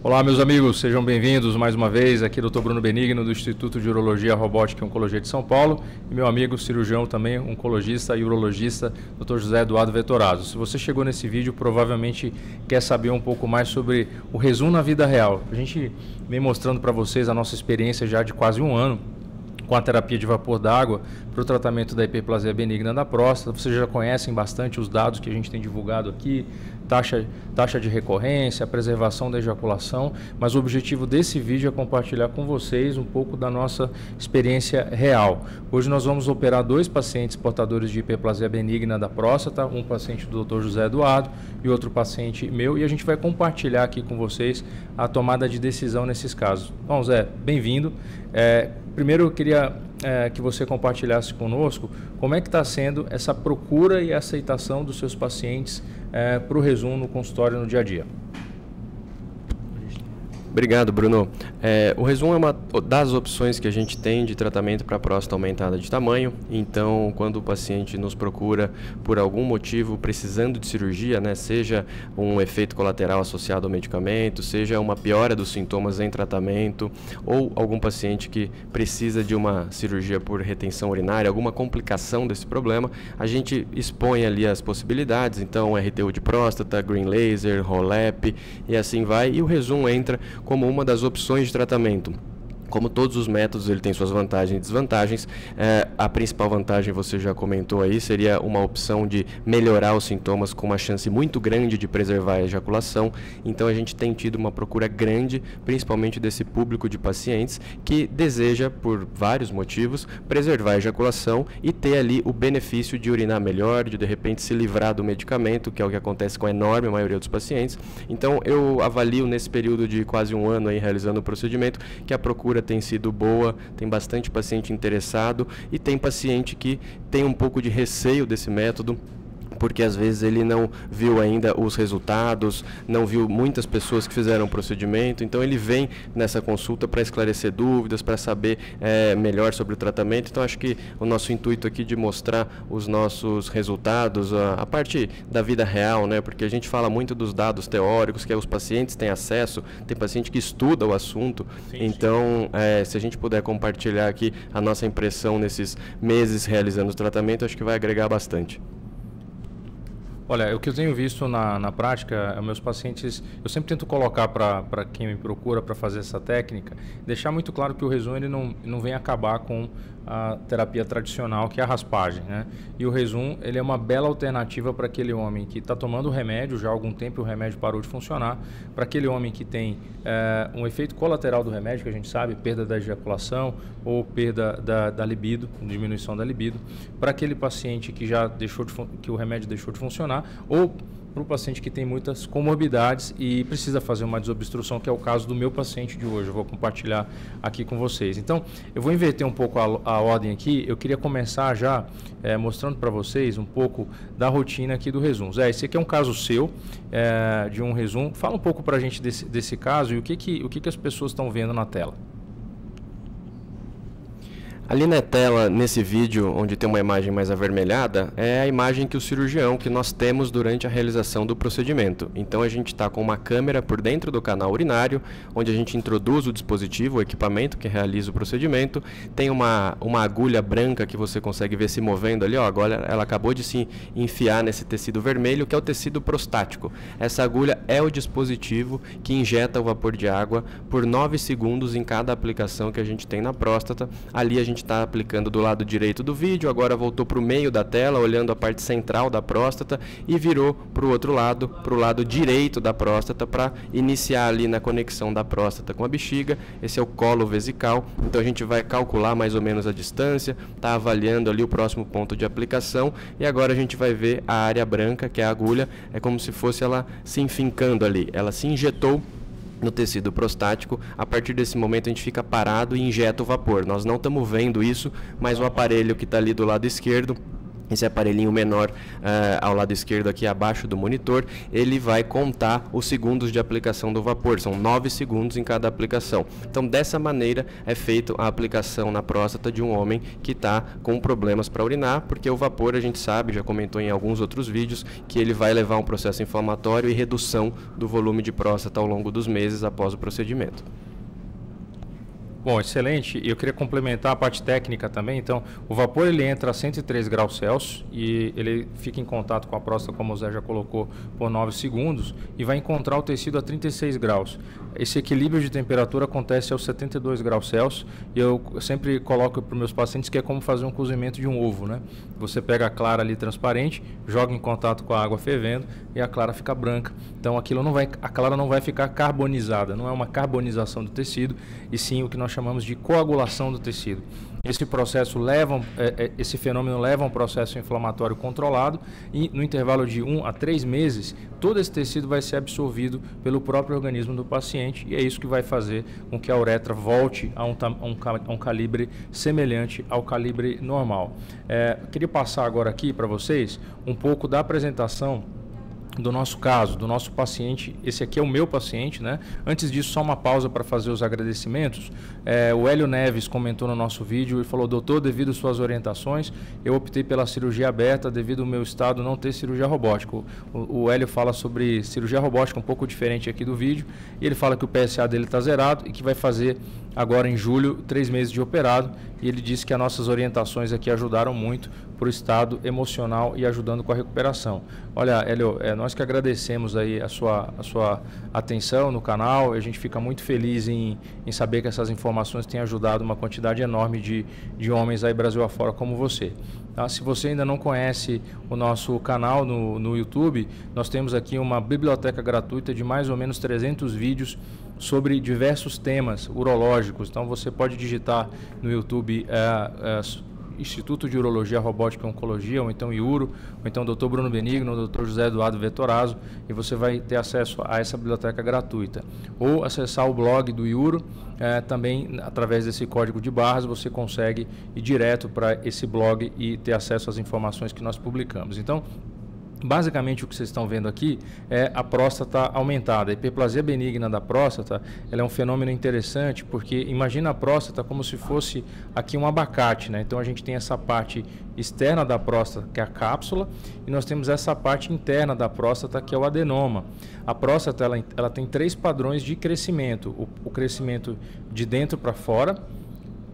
Olá, meus amigos, sejam bem-vindos mais uma vez. Aqui Dr. Bruno Benigno, do Instituto de Urologia, Robótica e Oncologia de São Paulo, e meu amigo cirurgião também, oncologista e urologista, Dr. José Eduardo Vettorazzo. Se você chegou nesse vídeo, provavelmente quer saber um pouco mais sobre o resumo na vida real. A gente vem mostrando para vocês a nossa experiência já de quase um ano com a terapia de vapor d'água para o tratamento da hiperplasia benigna da próstata. Vocês já conhecem bastante os dados que a gente tem divulgado aqui, taxa de recorrência, preservação da ejaculação, mas o objetivo desse vídeo é compartilhar com vocês um pouco da nossa experiência real. Hoje nós vamos operar 2 pacientes portadores de hiperplasia benigna da próstata, um paciente do Dr. José Eduardo e outro paciente meu, e a gente vai compartilhar aqui com vocês a tomada de decisão nesses casos. Bom, Zé, bem-vindo. Primeiro eu queria que você compartilhasse conosco como é que está sendo essa procura e aceitação dos seus pacientes para o resumo no consultório no dia a dia. Obrigado, Bruno. O resumo é uma das opções que a gente tem de tratamento para próstata aumentada de tamanho. Então, quando o paciente nos procura por algum motivo precisando de cirurgia, né, seja um efeito colateral associado ao medicamento, seja uma piora dos sintomas em tratamento, ou algum paciente que precisa de uma cirurgia por retenção urinária, alguma complicação desse problema, a gente expõe ali as possibilidades. Então, RTU de próstata, green laser, ROLEP e assim vai. E o resumo entra como uma das opções de tratamento. Como todos os métodos, ele tem suas vantagens e desvantagens. A principal vantagem, você já comentou aí, seria uma opção de melhorar os sintomas com uma chance muito grande de preservar a ejaculação. Então, a gente tem tido uma procura grande, principalmente desse público de pacientes que deseja, por vários motivos, preservar a ejaculação e ter ali o benefício de urinar melhor, de repente se livrar do medicamento, que é o que acontece com a enorme maioria dos pacientes. Então, eu avalio nesse período de quase um ano aí realizando o procedimento que a procura tem sido boa, tem bastante paciente interessado e tem paciente que tem um pouco de receio desse método, porque às vezes ele não viu ainda os resultados, não viu muitas pessoas que fizeram o procedimento, então ele vem nessa consulta para esclarecer dúvidas, para saber melhor sobre o tratamento. Então acho que o nosso intuito aqui de mostrar os nossos resultados, a parte da vida real, né? Porque a gente fala muito dos dados teóricos, que os pacientes têm acesso, tem paciente que estuda o assunto, então se a gente puder compartilhar aqui a nossa impressão nesses meses realizando o tratamento, acho que vai agregar bastante. Olha, o que eu tenho visto na prática, meus pacientes, eu sempre tento colocar para quem me procura para fazer essa técnica, deixar muito claro que o resumo ele não vem acabar com a terapia tradicional, que é a raspagem, né? E o resumo ele é uma bela alternativa para aquele homem que está tomando o remédio, já há algum tempo o remédio parou de funcionar, para aquele homem que tem um efeito colateral do remédio, que a gente sabe, perda da ejaculação ou perda da libido, diminuição da libido, para aquele paciente que já que o remédio deixou de funcionar, ou para o paciente que tem muitas comorbidades e precisa fazer uma desobstrução, que é o caso do meu paciente de hoje. Eu vou compartilhar aqui com vocês. Então, eu vou inverter um pouco a ordem aqui. Eu queria começar já mostrando para vocês um pouco da rotina aqui do resumo. Zé, esse aqui é um caso seu, de um resumo. Fala um pouco para a gente desse caso e o que as pessoas estão vendo na tela. Ali na tela, nesse vídeo, onde tem uma imagem mais avermelhada, é a imagem que o cirurgião que nós temos durante a realização do procedimento. Então a gente está com uma câmera por dentro do canal urinário, onde a gente introduz o dispositivo, o equipamento que realiza o procedimento. Tem uma agulha branca que você consegue ver se movendo ali, ó, agora ela acabou de se enfiar nesse tecido vermelho, que é o tecido prostático. Essa agulha é o dispositivo que injeta o vapor de água por 9 segundos em cada aplicação que a gente tem na próstata. Ali a gente está aplicando do lado direito do vídeo, agora voltou para o meio da tela, olhando a parte central da próstata e virou para o outro lado, para o lado direito da próstata, para iniciar ali na conexão da próstata com a bexiga. Esse é o colo vesical, então a gente vai calcular mais ou menos a distância, está avaliando ali o próximo ponto de aplicação e agora a gente vai ver a área branca, que é a agulha, é como se fosse ela se enfincando ali, ela se injetou no tecido prostático. A partir desse momento a gente fica parado e injeta o vapor. Nós não estamos vendo isso, mas o aparelho que está ali do lado esquerdo esse aparelhinho menor ao lado esquerdo aqui abaixo do monitor, ele vai contar os segundos de aplicação do vapor, são 9 segundos em cada aplicação. Então dessa maneira é feita a aplicação na próstata de um homem que está com problemas para urinar, porque o vapor a gente sabe, já comentou em alguns outros vídeos, que ele vai levar a um processo inflamatório e redução do volume de próstata ao longo dos meses após o procedimento. Bom, excelente. Eu queria complementar a parte técnica também. Então, o vapor ele entra a 103 graus Celsius e ele fica em contato com a próstata, como o Zé já colocou, por 9 segundos e vai encontrar o tecido a 36 graus. Esse equilíbrio de temperatura acontece aos 72 graus Celsius e eu sempre coloco para os meus pacientes que é como fazer um cozimento de um ovo, né? Você pega a clara ali transparente, joga em contato com a água fervendo e a clara fica branca. Então, a clara não vai ficar carbonizada, não é uma carbonização do tecido, e sim o que nós chamamos de coagulação do tecido. Esse processo esse fenômeno leva a um processo inflamatório controlado e no intervalo de 1 a 3 meses, todo esse tecido vai ser absorvido pelo próprio organismo do paciente e é isso que vai fazer com que a uretra volte a um calibre semelhante ao calibre normal. Queria passar agora aqui para vocês um pouco da apresentação do nosso caso, do nosso paciente. Esse aqui é o meu paciente, né? Antes disso, só uma pausa para fazer os agradecimentos. O Hélio Neves comentou no nosso vídeo e falou: doutor, devido às suas orientações, eu optei pela cirurgia aberta devido ao meu estado não ter cirurgia robótica. O Hélio fala sobre cirurgia robótica um pouco diferente aqui do vídeo, e ele fala que o PSA dele está zerado e que vai fazer agora em julho 3 meses de operado, e ele disse que as nossas orientações aqui ajudaram muito para o estado emocional e ajudando com a recuperação. Olha, Hélio, nós que agradecemos aí a sua atenção no canal, a gente fica muito feliz em saber que essas informações têm ajudado uma quantidade enorme de homens aí Brasil afora como você. Tá? Se você ainda não conhece o nosso canal no YouTube, nós temos aqui uma biblioteca gratuita de mais ou menos 300 vídeos sobre diversos temas urológicos. Então você pode digitar no YouTube Instituto de Urologia, Robótica e Oncologia, ou então IURO, ou então Dr. Bruno Benigno, ou Dr. José Eduardo Vettorazzo, e você vai ter acesso a essa biblioteca gratuita. Ou acessar o blog do IURO, também através desse código de barras você consegue ir direto para esse blog e ter acesso às informações que nós publicamos. Então, basicamente o que vocês estão vendo aqui é a próstata aumentada. A hiperplasia benigna da próstata, ela é um fenômeno interessante porque imagina a próstata como se fosse aqui um abacate, né? Então a gente tem essa parte externa da próstata, que é a cápsula, e nós temos essa parte interna da próstata, que é o adenoma. A próstata ela tem 3 padrões de crescimento: o crescimento de dentro para fora,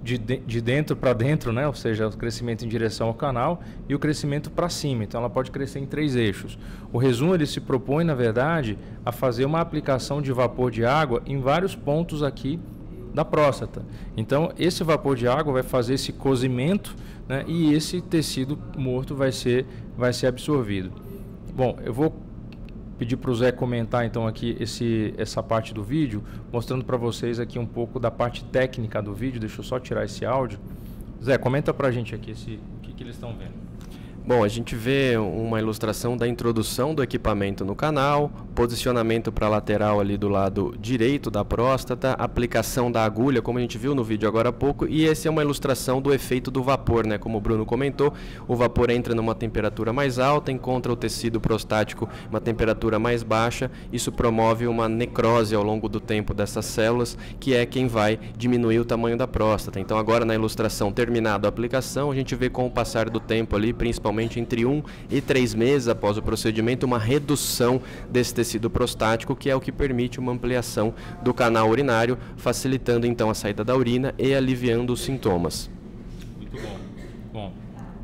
de dentro para dentro, né? Ou seja, o crescimento em direção ao canal, e o crescimento para cima. Então ela pode crescer em 3 eixos. O resumo ele se propõe, na verdade, a fazer uma aplicação de vapor de água em vários pontos aqui da próstata. Então esse vapor de água vai fazer esse cozimento, né? E esse tecido morto vai ser absorvido. Bom, eu vou pedir para o Zé comentar então aqui essa parte do vídeo, mostrando para vocês aqui um pouco da parte técnica do vídeo. Deixa eu só tirar esse áudio. Zé, comenta para a gente aqui o que eles estão vendo. Bom, a gente vê uma ilustração da introdução do equipamento no canal, posicionamento para a lateral ali do lado direito da próstata, aplicação da agulha, como a gente viu no vídeo agora há pouco, e essa é uma ilustração do efeito do vapor, né? Como o Bruno comentou, o vapor entra numa temperatura mais alta, encontra o tecido prostático uma temperatura mais baixa, isso promove uma necrose ao longo do tempo dessas células, que é quem vai diminuir o tamanho da próstata. Então agora na ilustração terminada a aplicação, a gente vê com o passar do tempo ali, principalmente entre 1 e 3 meses após o procedimento, uma redução desse tecido prostático, que é o que permite uma ampliação do canal urinário, facilitando então a saída da urina e aliviando os sintomas. Muito bom.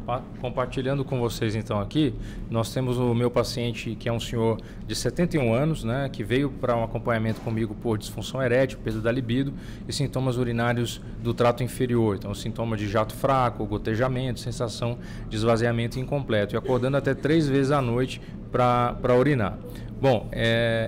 Bom, compartilhando com vocês então aqui, nós temos o meu paciente, que é um senhor de 71 anos, né, que veio para um acompanhamento comigo por disfunção erétil, perda da libido e sintomas urinários do trato inferior. Então, sintoma de jato fraco, gotejamento, sensação de esvaziamento incompleto, e acordando até 3 vezes à noite para urinar. Bom,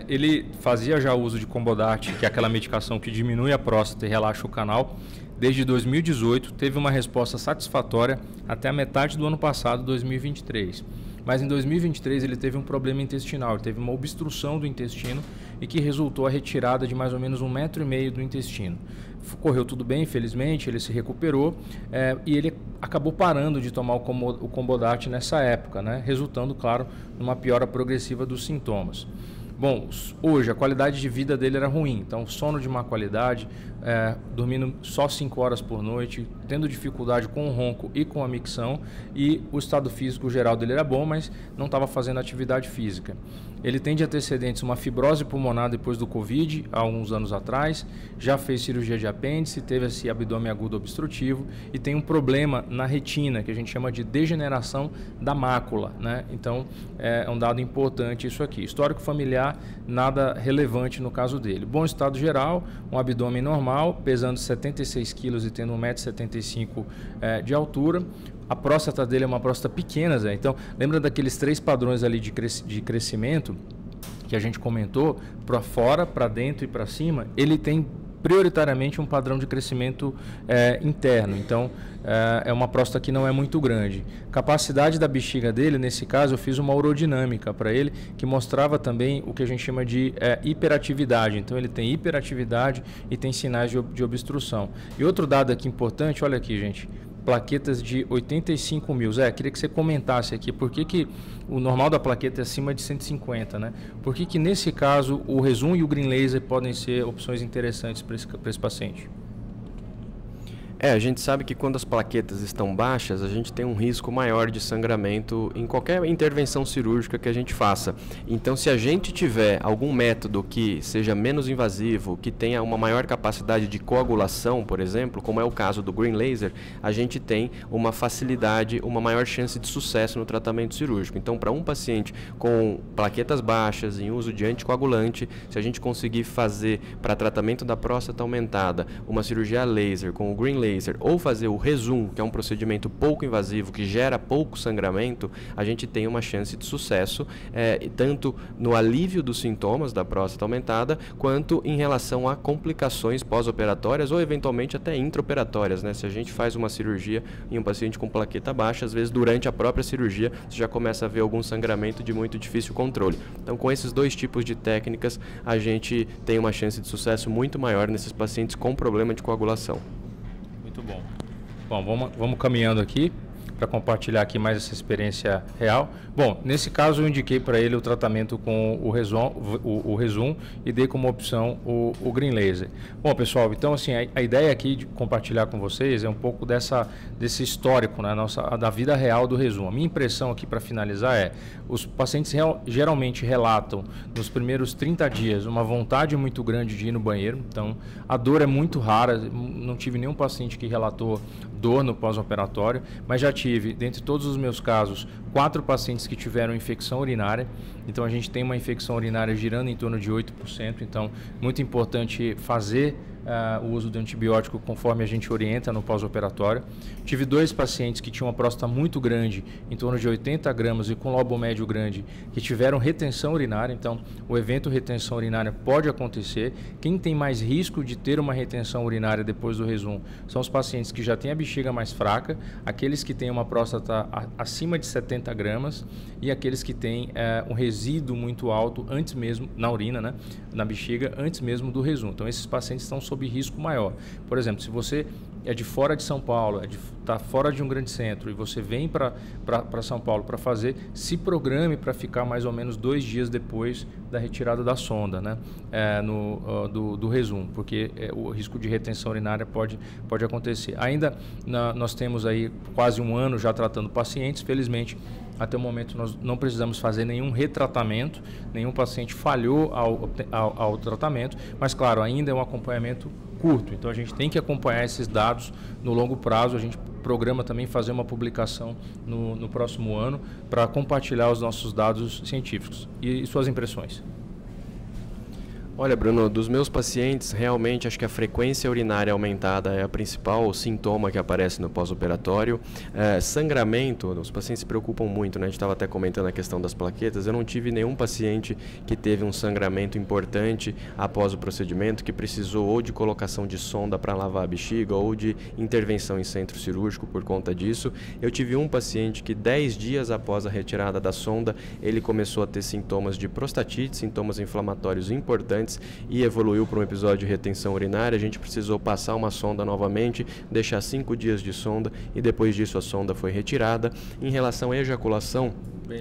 ele fazia já uso de Combodart, que é aquela medicação que diminui a próstata e relaxa o canal, desde 2018, teve uma resposta satisfatória até a metade do ano passado, 2023. Mas em 2023 ele teve um problema intestinal, ele teve uma obstrução do intestino e que resultou a retirada de mais ou menos 1,5 metro do intestino. Correu tudo bem, infelizmente, ele se recuperou e ele acabou parando de tomar o Combodart nessa época, né? Resultando, claro, numa piora progressiva dos sintomas. Bom, hoje a qualidade de vida dele era ruim, então sono de má qualidade, dormindo só 5 horas por noite, tendo dificuldade com o ronco e com a micção, e o estado físico geral dele era bom, mas não estava fazendo atividade física. Ele tem de antecedentes uma fibrose pulmonar depois do Covid, há alguns anos atrás, já fez cirurgia de apêndice, teve esse abdômen agudo obstrutivo e tem um problema na retina, que a gente chama de degeneração da mácula, né? Então, é um dado importante isso aqui. Histórico familiar, nada relevante no caso dele. Bom estado geral, um abdômen normal, pesando 76 quilos e tendo 1,75 m de altura. A próstata dele é uma próstata pequena, Zé. Então, lembra daqueles 3 padrões ali de crescimento que a gente comentou? Para fora, para dentro e para cima, ele tem prioritariamente um padrão de crescimento interno. Então, é uma próstata que não é muito grande. Capacidade da bexiga dele, nesse caso, eu fiz uma urodinâmica para ele, que mostrava também o que a gente chama de hiperatividade. Então, ele tem hiperatividade e tem sinais de obstrução. E outro dado aqui importante, olha aqui, gente. Plaquetas de 85 mil. Zé, queria que você comentasse aqui por que o normal da plaqueta é acima de 150, né? Por que nesse caso o Rezum e o Green Laser podem ser opções interessantes para esse paciente? A gente sabe que quando as plaquetas estão baixas, a gente tem um risco maior de sangramento em qualquer intervenção cirúrgica que a gente faça. Então, se a gente tiver algum método que seja menos invasivo, que tenha uma maior capacidade de coagulação, por exemplo, como é o caso do Green Laser, a gente tem uma facilidade, uma maior chance de sucesso no tratamento cirúrgico. Então, para um paciente com plaquetas baixas, em uso de anticoagulante, se a gente conseguir fazer para tratamento da próstata aumentada uma cirurgia a laser com o Green Laser, ou fazer o Rezum, que é um procedimento pouco invasivo, que gera pouco sangramento, a gente tem uma chance de sucesso, tanto no alívio dos sintomas da próstata aumentada, quanto em relação a complicações pós-operatórias ou eventualmente até intraoperatórias, né? Se a gente faz uma cirurgia em um paciente com plaqueta baixa, às vezes durante a própria cirurgia você já começa a ver algum sangramento de muito difícil controle. Então, com esses 2 tipos de técnicas, a gente tem uma chance de sucesso muito maior nesses pacientes com problema de coagulação. Muito bom. Bom, vamos caminhando aqui para compartilhar aqui mais essa experiência real. Bom, nesse caso eu indiquei para ele o tratamento com o Rezum e dei como opção o Green Laser. Bom, pessoal, então assim, a ideia aqui de compartilhar com vocês é um pouco desse histórico, né, da vida real do Rezum. A minha impressão aqui para finalizar os pacientes geralmente relatam nos primeiros 30 dias uma vontade muito grande de ir no banheiro, então a dor é muito rara, não tive nenhum paciente que relatou dor no pós-operatório, mas já tive, dentre todos os meus casos, 4 pacientes que tiveram infecção urinária. Então a gente tem uma infecção urinária girando em torno de 8%, então muito importante fazer o uso do antibiótico conforme a gente orienta no pós-operatório. Tive 2 pacientes que tinham uma próstata muito grande, em torno de 80 gramas e com lobo médio grande, que tiveram retenção urinária. Então o evento retenção urinária pode acontecer. Quem tem mais risco de ter uma retenção urinária depois do Rezum são os pacientes que já têm a bexiga mais fraca, aqueles que têm uma próstata acima de 70 gramas e aqueles que têm um resíduo muito alto antes mesmo, na urina, né, na bexiga, antes mesmo do Rezum. Então esses pacientes estão sob risco maior. Por exemplo, se você é de fora de São Paulo, está fora de um grande centro e você vem para São Paulo para fazer, se programe para ficar mais ou menos 2 dias depois da retirada da sonda, né, do Rezum, porque o risco de retenção urinária pode acontecer. Ainda nós temos aí quase 1 ano já tratando pacientes, felizmente até o momento nós não precisamos fazer nenhum retratamento, nenhum paciente falhou ao tratamento, mas claro, ainda é um acompanhamento curto, então a gente tem que acompanhar esses dados no longo prazo. A gente programa também fazer uma publicação no próximo ano para compartilhar os nossos dados científicos. E suas impressões? Olha, Bruno, dos meus pacientes, realmente acho que a frequência urinária aumentada é a principal sintoma que aparece no pós-operatório. Sangramento, os pacientes se preocupam muito, né? A gente estava até comentando a questão das plaquetas. Eu não tive nenhum paciente que teve um sangramento importante após o procedimento, que precisou ou de colocação de sonda para lavar a bexiga ou de intervenção em centro cirúrgico por conta disso. Eu tive um paciente que 10 dias após a retirada da sonda, ele começou a ter sintomas de prostatite, sintomas inflamatórios importantes, e evoluiu para um episódio de retenção urinária. A gente precisou passar uma sonda novamente, deixar 5 dias de sonda e depois disso a sonda foi retirada. Em relação à ejaculação,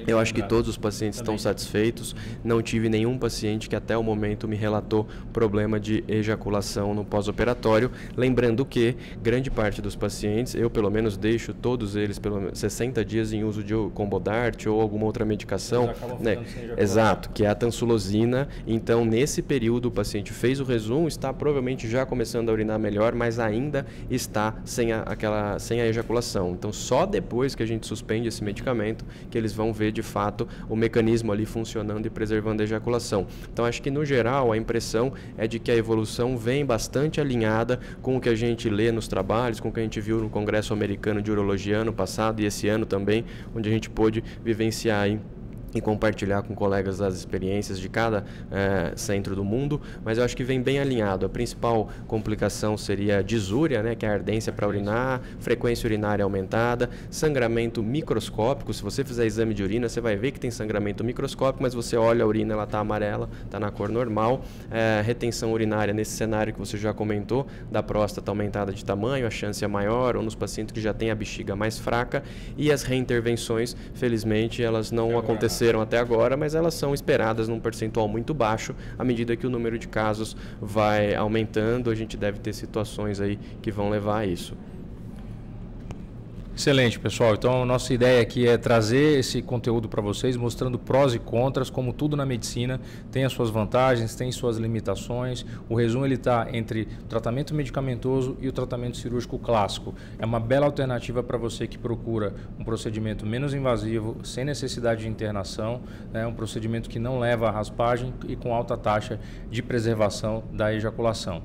eu acho que todos os pacientes estão satisfeitos. Não tive nenhum paciente que até o momento me relatou problema de ejaculação no pós-operatório. Lembrando que grande parte dos pacientes, eu pelo menos deixo todos eles pelo menos 60 dias em uso de Combodart ou alguma outra medicação, né? Exato, que é a tansulosina. Então, nesse período, o paciente fez o resumo, está provavelmente já começando a urinar melhor, mas ainda está sem a ejaculação. Então, só depois que a gente suspende esse medicamento que eles vão ver de fato o mecanismo ali funcionando e preservando a ejaculação. Então acho que no geral a impressão é de que a evolução vem bastante alinhada com o que a gente lê nos trabalhos, com o que a gente viu no Congresso Americano de Urologia ano passado e esse ano também, onde a gente pôde vivenciar aí e compartilhar com colegas as experiências de cada centro do mundo, mas eu acho que vem bem alinhado. A principal complicação seria a disúria, né, que é a ardência para urinar, frequência urinária aumentada, sangramento microscópico. Se você fizer exame de urina, você vai ver que tem sangramento microscópico, mas você olha a urina, ela está amarela, está na cor normal. Retenção urinária nesse cenário que você já comentou, da próstata aumentada de tamanho, a chance é maior, ou nos pacientes que já têm a bexiga mais fraca, e as reintervenções, felizmente, elas não aconteceram até agora, mas elas são esperadas num percentual muito baixo. À medida que o número de casos vai aumentando, a gente deve ter situações aí que vão levar a isso. Excelente, pessoal. Então, nossa ideia aqui é trazer esse conteúdo para vocês, mostrando prós e contras, como tudo na medicina tem as suas vantagens, tem suas limitações. O resumo ele está entre o tratamento medicamentoso e o tratamento cirúrgico clássico. É uma bela alternativa para você que procura um procedimento menos invasivo, sem necessidade de internação, né? Um procedimento que não leva a raspagem e com alta taxa de preservação da ejaculação.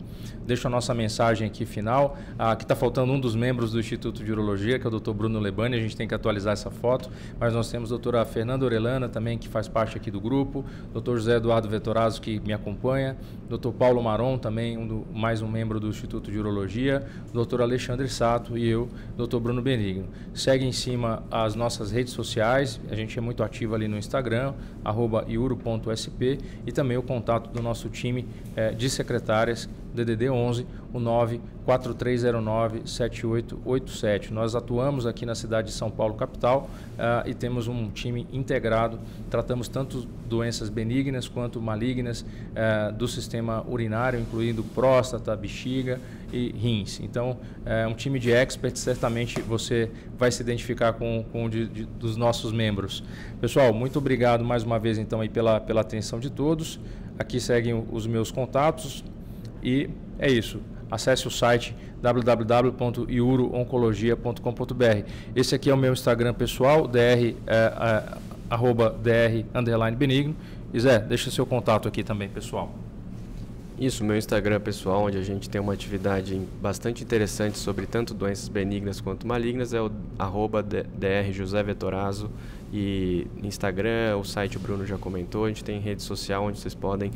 Deixo a nossa mensagem aqui final. Aqui está faltando um dos membros do Instituto de Urologia, que é o Dr. Bruno Lebani. A gente tem que atualizar essa foto, mas nós temos a doutora Fernanda Orellana também, que faz parte aqui do grupo, Dr. José Eduardo Vettorazzo, que me acompanha, Dr. Paulo Maron, também mais um membro do Instituto de Urologia, Dr. Alexandre Sato e eu, Dr. Bruno Benigno. Segue em cima as nossas redes sociais, a gente é muito ativo ali no Instagram, @iuro.sp, e também o contato do nosso time de secretárias, DDD 11, o 943097887. Nós atuamos aqui na cidade de São Paulo, capital, e temos um time integrado. Tratamos tanto doenças benignas quanto malignas do sistema urinário, incluindo próstata, bexiga e rins. Então, é um time de experts. Certamente você vai se identificar com dos nossos membros. Pessoal, muito obrigado mais uma vez então aí pela atenção de todos. Aqui seguem os meus contatos. E é isso. Acesse o site www.iurooncologia.com.br. Esse aqui é o meu Instagram pessoal, @dr_benigno. E Zé, deixa seu contato aqui também, pessoal. Isso, meu Instagram pessoal, onde a gente tem uma atividade bastante interessante sobre tanto doenças benignas quanto malignas, é o @drjosevettorazzo. E Instagram, o site o Bruno já comentou, a gente tem rede social onde vocês podem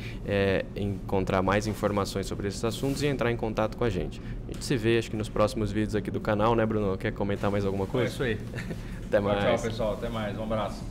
encontrar mais informações sobre esses assuntos e entrar em contato com a gente. A gente se vê, acho que nos próximos vídeos aqui do canal, né, Bruno? Quer comentar mais alguma coisa? É isso aí. Até mais. Tchau, pessoal. Até mais. Um abraço.